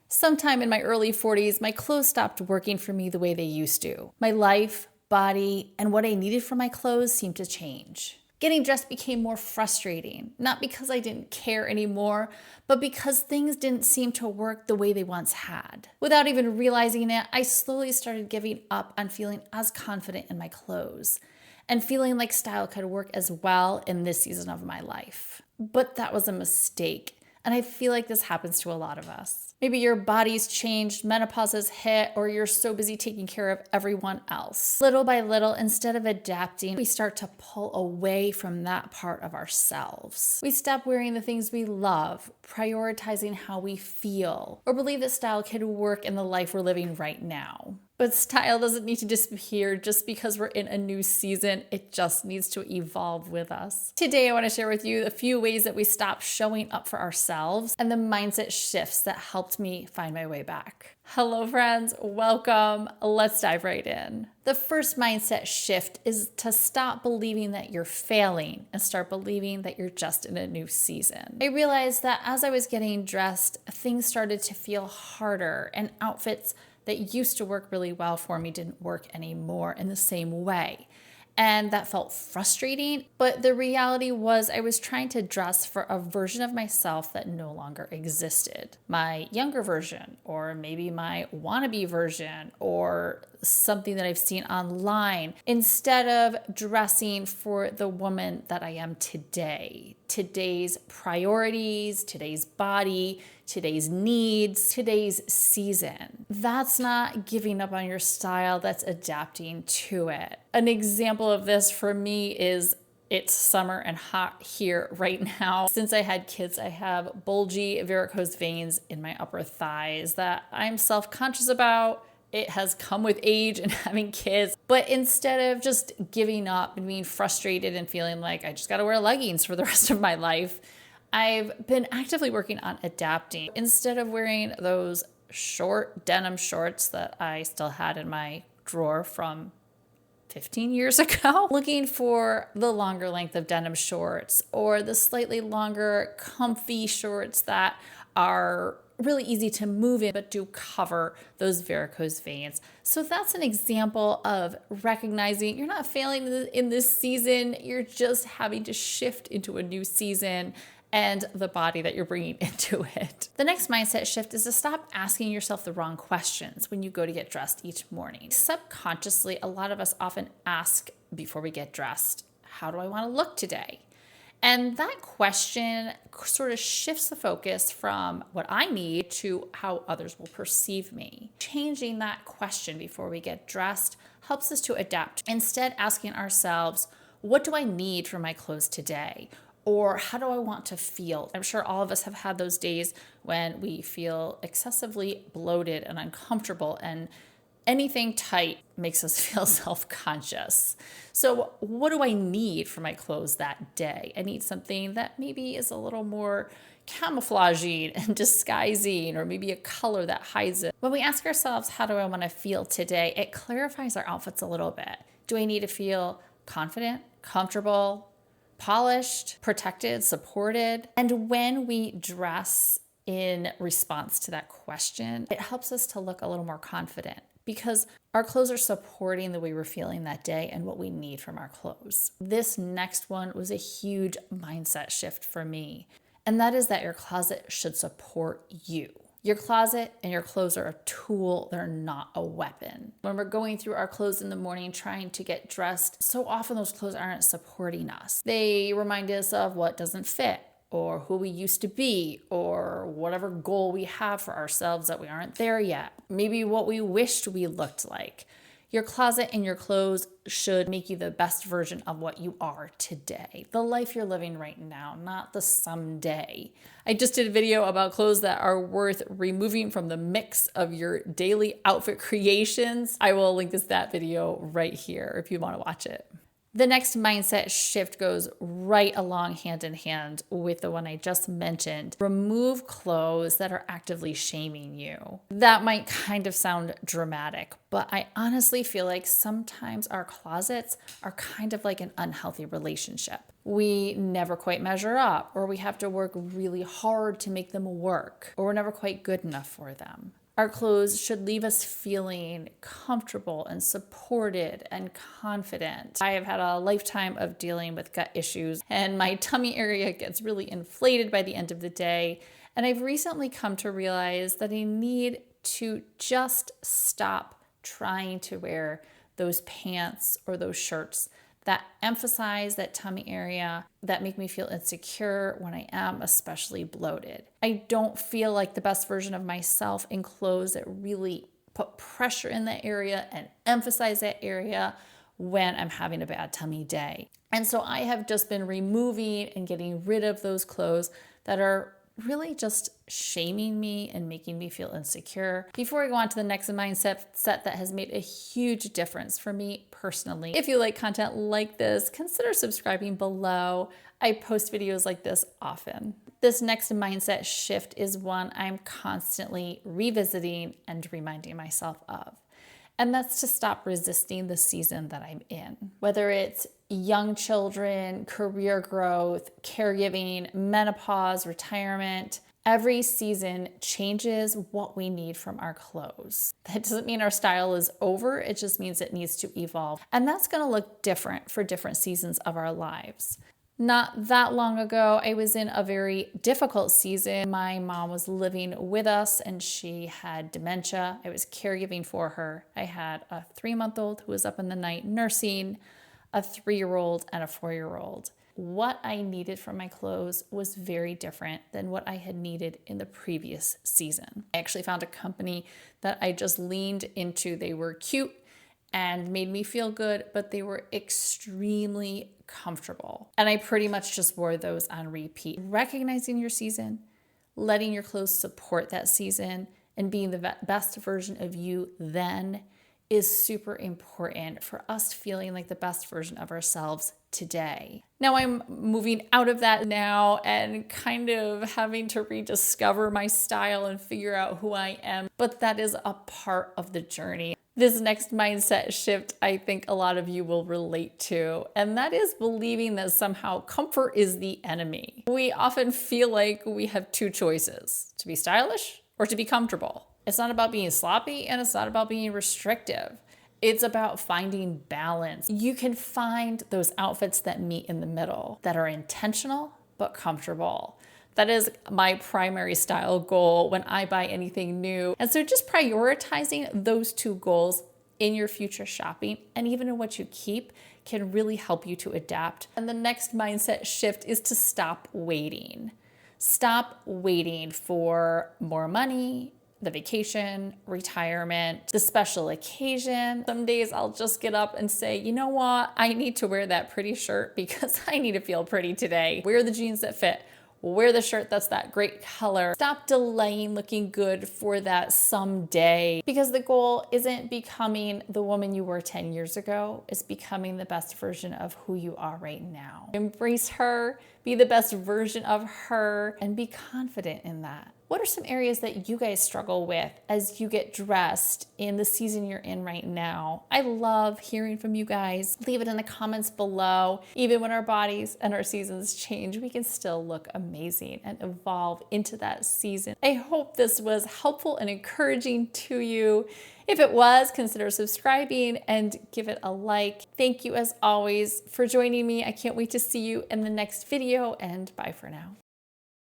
Sometime in my early 40s, my clothes stopped working for me the way they used to. My life, body, and what I needed from my clothes seemed to change. Getting dressed became more frustrating, not because I didn't care anymore, but because things didn't seem to work the way they once had. Without even realizing it, I slowly started giving up on feeling as confident in my clothes and feeling like style could work as well in this season of my life. But that was a mistake. And I feel like this happens to a lot of us. Maybe your body's changed, menopause has hit, or you're so busy taking care of everyone else. Little by little, instead of adapting, we start to pull away from that part of ourselves. We stop wearing the things we love, prioritizing how we feel, or believe that style can work in the life we're living right now. But style doesn't need to disappear just because we're in a new season. It just needs to evolve with us. Today, I want to share with you a few ways that we stop showing up for ourselves and the mindset shifts that helped me find my way back. Hello, friends. Welcome. Let's dive right in. The first mindset shift is to stop believing that you're failing and start believing that you're just in a new season. I realized that as I was getting dressed, things started to feel harder and outfits that used to work really well for me didn't work anymore in the same way. And that felt frustrating, but the reality was I was trying to dress for a version of myself that no longer existed. My younger version, or maybe my wannabe version, or something that I've seen online, instead of dressing for the woman that I am today. Today's priorities, today's body, today's needs, today's season. That's not giving up on your style, that's adapting to it. An example of this for me is it's summer and hot here right now. Since I had kids, I have bulgy varicose veins in my upper thighs that I'm self-conscious about. It has come with age and having kids. But instead of just giving up and being frustrated and feeling like I just gotta wear leggings for the rest of my life, I've been actively working on adapting. Instead of wearing those short denim shorts that I still had in my drawer from 15 years ago, looking for the longer length of denim shorts or the slightly longer comfy shorts that are really easy to move in but do cover those varicose veins. So that's an example of recognizing you're not failing in this season, you're just having to shift into a new season and the body that you're bringing into it. The next mindset shift is to stop asking yourself the wrong questions when you go to get dressed each morning. Subconsciously, a lot of us often ask before we get dressed, how do I want to look today? And that question sort of shifts the focus from what I need to how others will perceive me. Changing that question before we get dressed helps us to adapt. Instead, asking ourselves, what do I need for my clothes today? Or how do I want to feel? I'm sure all of us have had those days when we feel excessively bloated and uncomfortable, and anything tight makes us feel self-conscious. So what do I need for my clothes that day? I need something that maybe is a little more camouflaging and disguising, or maybe a color that hides it. When we ask ourselves, how do I want to feel today? It clarifies our outfits a little bit. Do I need to feel confident, comfortable, polished, protected, supported? And when we dress in response to that question, it helps us to look a little more confident because our clothes are supporting the way we're feeling that day and what we need from our clothes. This next one was a huge mindset shift for me, and that is that your closet should support you. Your closet and your clothes are a tool, they're not a weapon. When we're going through our clothes in the morning trying to get dressed, so often those clothes aren't supporting us. They remind us of what doesn't fit, or who we used to be, or whatever goal we have for ourselves that we aren't there yet. Maybe what we wished we looked like. Your closet and your clothes should make you the best version of what you are today. The life you're living right now, not the someday. I just did a video about clothes that are worth removing from the mix of your daily outfit creations. I will link that video right here if you want to watch it. The next mindset shift goes right along hand in hand with the one I just mentioned. Remove clothes that are actively shaming you. That might kind of sound dramatic, but I honestly feel like sometimes our closets are kind of like an unhealthy relationship. We never quite measure up, or we have to work really hard to make them work, or we're never quite good enough for them. Our clothes should leave us feeling comfortable and supported and confident. I have had a lifetime of dealing with gut issues, and my tummy area gets really inflated by the end of the day. And I've recently come to realize that I need to just stop trying to wear those pants or those shirts that emphasize that tummy area, that make me feel insecure when I am especially bloated. I don't feel like the best version of myself in clothes that really put pressure in that area and emphasize that area when I'm having a bad tummy day. And so I have just been removing and getting rid of those clothes that are really just shaming me and making me feel insecure. Before I go on to the next mindset that has made a huge difference for me personally, if you like content like this, consider subscribing below. I post videos like this often. This next mindset shift is one I'm constantly revisiting and reminding myself of. And that's to stop resisting the season that I'm in. Whether it's young children, career growth, caregiving, menopause, retirement, every season changes what we need from our clothes. That doesn't mean our style is over, it just means it needs to evolve. And that's gonna look different for different seasons of our lives. Not that long ago, I was in a very difficult season. My mom was living with us and she had dementia. I was caregiving for her. I had a 3-month-old who was up in the night nursing, a 3-year-old, and a 4-year-old. What I needed from my clothes was very different than what I had needed in the previous season. I actually found a company that I just leaned into. They were cute and made me feel good, but they were extremely comfortable. And I pretty much just wore those on repeat. Recognizing your season, letting your clothes support that season, and being the best version of you then is super important for us feeling like the best version of ourselves today. Now I'm moving out of that now and kind of having to rediscover my style and figure out who I am, but that is a part of the journey. This next mindset shift, I think a lot of you will relate to, and that is believing that somehow comfort is the enemy. We often feel like we have two choices, to be stylish or to be comfortable. It's not about being sloppy and it's not about being restrictive. It's about finding balance. You can find those outfits that meet in the middle, that are intentional but comfortable. That is my primary style goal when I buy anything new. And so just prioritizing those two goals in your future shopping and even in what you keep can really help you to adapt. And the next mindset shift is to stop waiting. Stop waiting for more money, the vacation, retirement, the special occasion. Some days I'll just get up and say, you know what? I need to wear that pretty shirt because I need to feel pretty today. Wear the jeans that fit. Wear the shirt that's that great color. Stop delaying looking good for that someday, because the goal isn't becoming the woman you were 10 years ago. It's becoming the best version of who you are right now. Embrace her, be the best version of her, and be confident in that. What are some areas that you guys struggle with as you get dressed in the season you're in right now? I love hearing from you guys. Leave it in the comments below. Even when our bodies and our seasons change, we can still look amazing and evolve into that season. I hope this was helpful and encouraging to you. If it was, consider subscribing and give it a like. Thank you as always for joining me. I can't wait to see you in the next video, and bye for now.